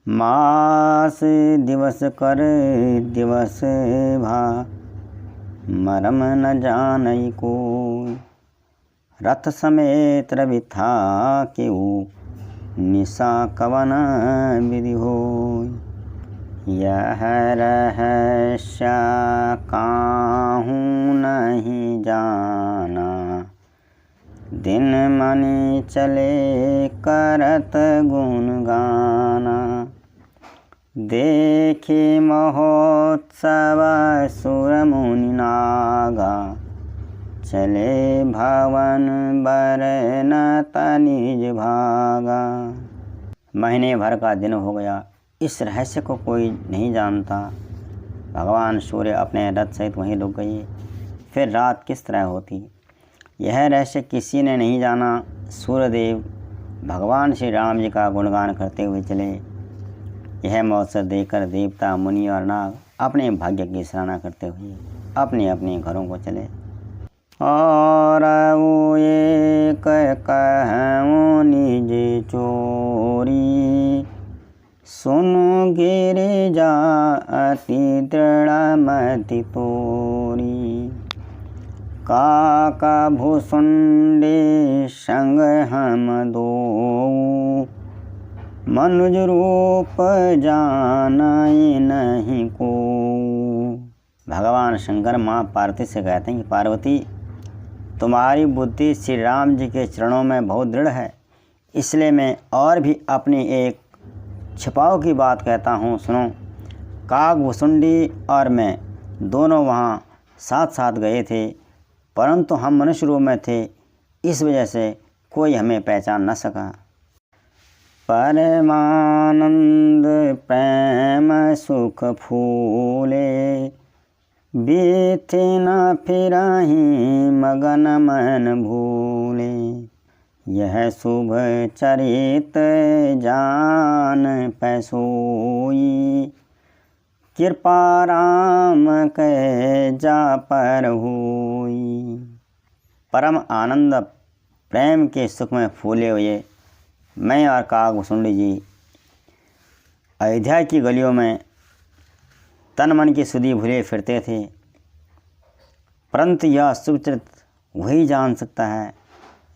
मास दिवस कर दिवस भा, मरम न जानई कोई। रथ समेत रवि था केहू, निशा कवन विधि होई। यह रहस्य काहू नहीं जाना, दिन मनि चले करत गुण गाना। देखे महोत्सव सुर मुनि नागा, चले भवन बर न तनिज भागा। महीने भर का दिन हो गया, इस रहस्य को कोई नहीं जानता। भगवान सूर्य अपने रथ सहित वहीं रुक गए। फिर रात किस तरह होती, यह रहस्य किसी ने नहीं जाना। सूर्यदेव भगवान श्री राम जी का गुणगान करते हुए चले। यह महोत्सव देखकर देवता, मुनि और नाग अपने भाग्य की सराहना करते हुए अपने अपने घरों को चले। और वो एक कहूँ निज चोरी, सुन गिरिजा अति दृढ़ मति तोरी। काका भुसुंडी संग हम दो, मनुज रूप जानाई नहीं को। भगवान शंकर माँ पार्वती से कहते हैं कि पार्वती, तुम्हारी बुद्धि श्री राम जी के चरणों में बहुत दृढ़ है, इसलिए मैं और भी अपनी एक छिपाव की बात कहता हूँ, सुनो। काग भुसुंडी और मैं दोनों वहाँ साथ साथ गए थे, परंतु हम मनुष्य रूप में थे, इस वजह से कोई हमें पहचान न सका। परमानंद प्रेम सुख फूले, बीते न फिराही मगन मन भूले। यह शुभ चरित जान पैसोई, कृपा राम के जा पर हुई। परम आनंद प्रेम के सुख में फूले हुए मैं और काग भुसुंडी जी अयोध्या की गलियों में तन मन की सुधि भूले फिरते थे, परंतु यह सुचरित वही जान सकता है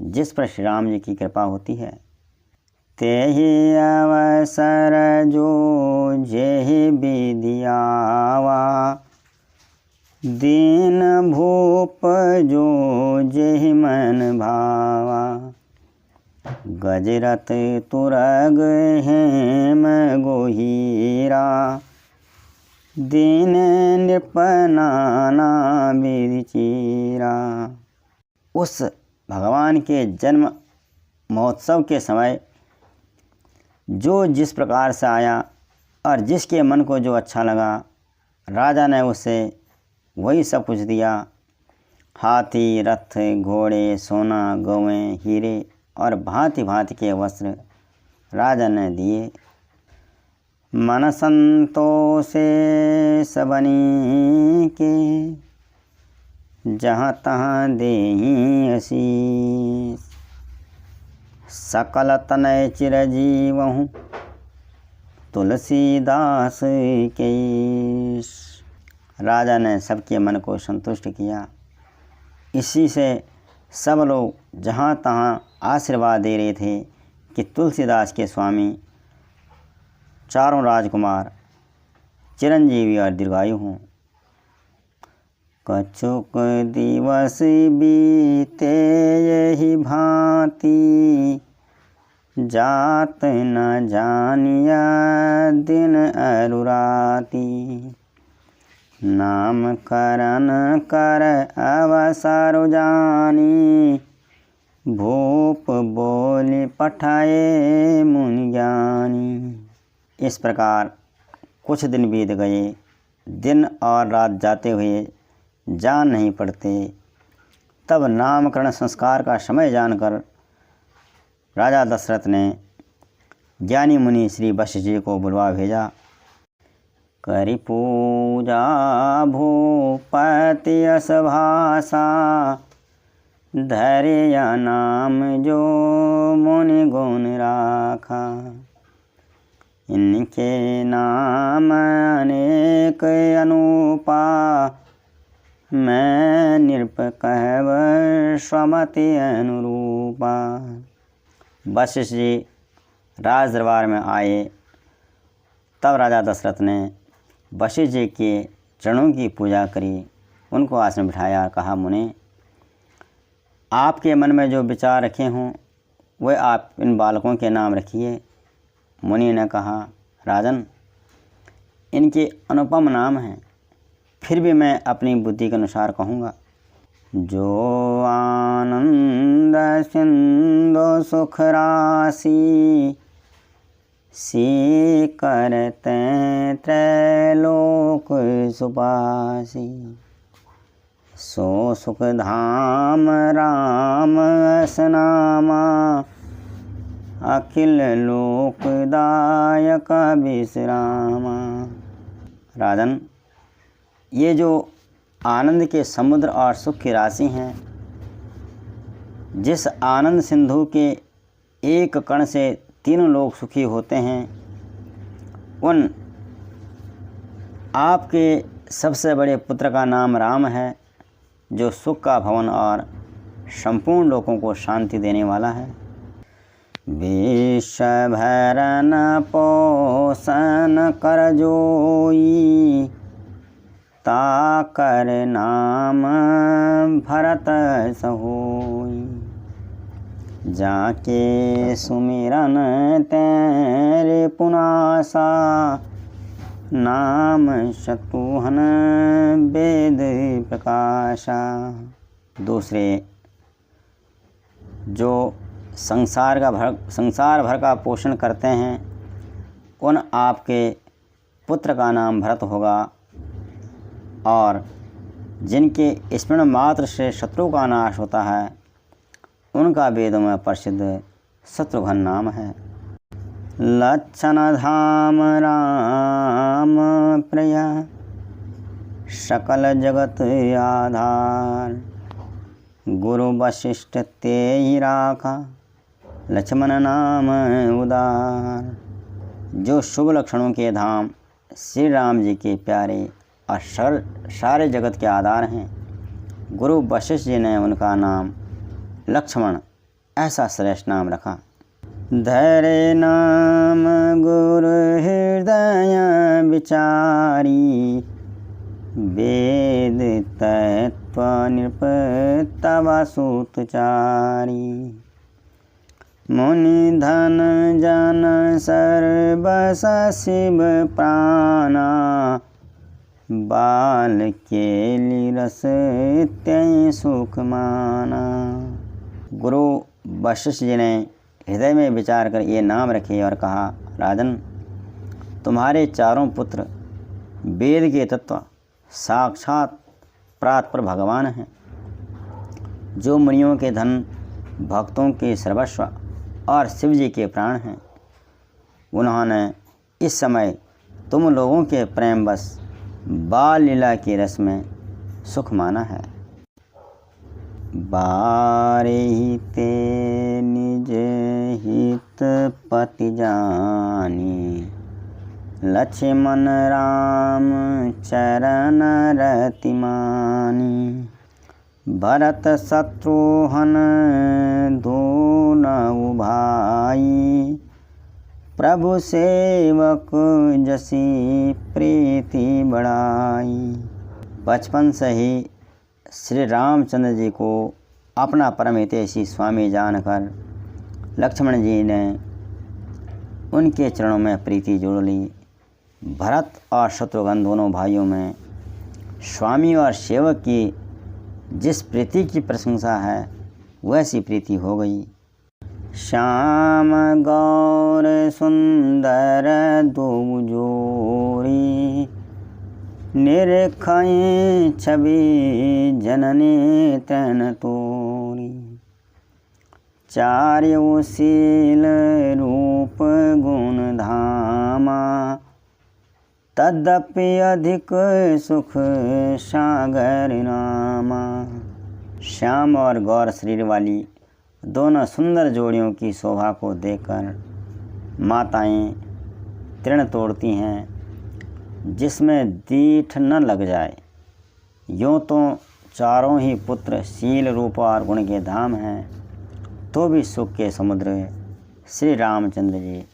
जिस पर श्री राम जी की कृपा होती है। तेहि अवसर जो जेहि विधियावा, दीन भूप जो जेहि मन भावा। गजरत तुरग हेम गोहीरा, दीन नृपनाना विचीरा। उस भगवान के जन्म महोत्सव के समय जो जिस प्रकार से आया और जिसके मन को जो अच्छा लगा, राजा ने उसे वही सब कुछ दिया। हाथी, रथ, घोड़े, सोना, गौएं, हीरे और भांति भांति के वस्त्र राजा ने दिए। मन संतोषे सबनी के, जहाँ तहाँ देहि आशीष। सकल तनय चिरजीवहु, तुलसीदास के। राजा ने सबके मन को संतुष्ट किया। इसी से सब लोग जहाँ तहाँ आशीर्वाद दे रहे थे कि तुलसीदास के स्वामी चारों राजकुमार चिरंजीवी और दीर्घायु हों। कछुक दिवस बीते यही भांति, जात न जानिया दिन अरुराती। नाम करन कर अवसर जानी, भूप बोली पठाए मुनि ज्ञानी। इस प्रकार कुछ दिन बीत गए। दिन और रात जाते हुए जान नहीं पड़ते। तब नामकरण संस्कार का समय जानकर राजा दशरथ ने ज्ञानी मुनि श्री वशिष्ठ जी को बुलवा भेजा। करि पूजा भूपति यस भाषा, धैर्य नाम जो मुनि गुण राखा। इनके नाम अनेक अनूपा, मैं नृप कहब स्वमति अनुरूपा। वशिष्ठ जी राज दरबार में आए, तब राजा दशरथ ने वशिष्ठ जी के चरणों की पूजा करी, उनको आसन में बिठाया और कहा, मुने आपके मन में जो विचार रखे हों वह आप इन बालकों के नाम रखिए। मुनि ने कहा, राजन इनके अनुपम नाम हैं, फिर भी मैं अपनी बुद्धि के अनुसार कहूँगा। जो आनंद सिंधु सुख राशि, सी करते त्रैलोक सुपासी। सो सुख धाम राम असनामा, अखिल लोकदायक विश्रामा। राजन ये जो आनंद के समुद्र और सुख की राशि हैं, जिस आनंद सिंधु के एक कण से तीनों लोग सुखी होते हैं, उन आपके सबसे बड़े पुत्र का नाम राम है, जो सुख का भवन और संपूर्ण लोगों को शांति देने वाला है। विश्व भरन पोषण कर जोई, ताकर नाम भरत सहोई। जाके सुमिरन तेरे पुनासा, नाम शत्रुघ्न वेद प्रकाशा। दूसरे जो संसार भर का पोषण करते हैं, उन आपके पुत्र का नाम भरत होगा, और जिनके स्मरण मात्र से शत्रु का नाश होता है, उनका वेदों में प्रसिद्ध शत्रुघ्न नाम है। लक्षण धाम राम प्रिया, सकल जगत आधार। गुरु वशिष्ठ ते ही राखा, लक्ष्मण नाम उदार। जो शुभ लक्षणों के धाम श्री राम जी के प्यारे और सारे जगत के आधार हैं, गुरु वशिष्ठ जी ने उनका नाम लक्ष्मण ऐसा श्रेष्ठ नाम रखा। धैर्य नाम गुरु हृदय विचारी, वेद तत्व नृप तव सूतचारी। मुनि धन जन सर्वस शिव प्राणा, बाल केली रस त्यय सुख माना। गुरु वशिष्ठ जी ने हृदय में विचार कर ये नाम रखे और कहा, राजन तुम्हारे चारों पुत्र वेद के तत्व साक्षात परात्पर भगवान हैं, जो मुनियों के धन, भक्तों के सर्वस्व और शिव जी के प्राण हैं। उन्होंने इस समय तुम लोगों के प्रेम बस बाल लीला के रस में सुख माना है। बारे ही ते निज हित पति जानी, लक्ष्मण राम चरण रति मानी। भरत शत्रुघ्न दोनों भाई, प्रभु सेवक जसी प्रीति बढ़ाई। बचपन से ही श्री रामचंद्र जी को अपना परम हितैषी स्वामी जानकर लक्ष्मण जी ने उनके चरणों में प्रीति जोड़ ली। भरत और शत्रुघ्न दोनों भाइयों में स्वामी और सेवक की जिस प्रीति की प्रशंसा है, वैसी प्रीति हो गई। श्याम गौर सुंदर दो जोड़ी, निरखई छवि जननी तन तोरी। चार्योशील रूप गुण धामा, तदपि अधिक सुख सागर नामा। श्याम और गौर शरीर वाली दोनों सुंदर जोड़ियों की शोभा को देखकर माताएं तृण तोड़ती हैं जिसमें दीठ न लग जाए। यूँ तो चारों ही पुत्र शील रूप और गुण के धाम हैं, तो भी सुख के समुद्र श्री रामचंद्र जी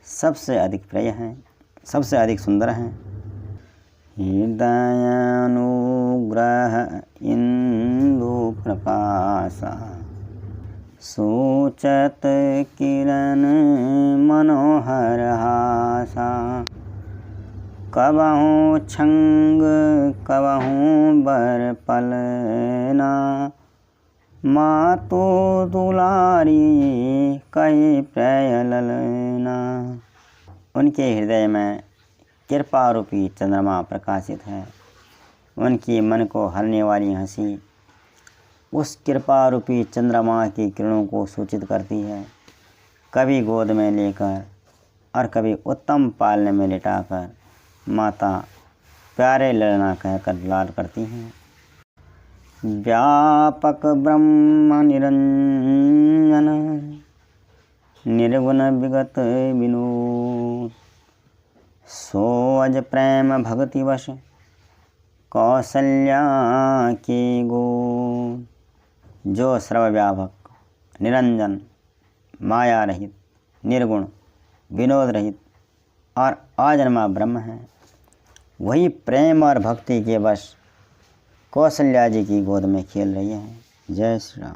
सबसे अधिक प्रिय हैं, सबसे अधिक सुंदर हैं। हृदयानुग्रह इंदु प्रकाशा सूचत किरण मनोहर हासा। कबहूँ छंग कबहूँ बर पलना, मातु दुलारी कही प्रिय ललना। उनके हृदय में कृपा रूपी चंद्रमा प्रकाशित है। उनकी मन को हरने वाली हंसी उस कृपा रूपी चंद्रमा की किरणों को सूचित करती है। कभी गोद में लेकर और कभी उत्तम पालने में लिटाकर माता प्यारे ललना कहकर लाल करती हैं। व्यापक ब्रह्म निरंजन निर्गुण विगत विनोद, सो अज प्रेम भक्ति वश कौशल्या के गोद। जो सर्वव्यापक निरंजन माया रहित निर्गुण विनोद रहित और आजन्मा ब्रह्म है, वही प्रेम और भक्ति के वश कौशल्या जी की गोद में खेल रही हैं। जय श्री राम।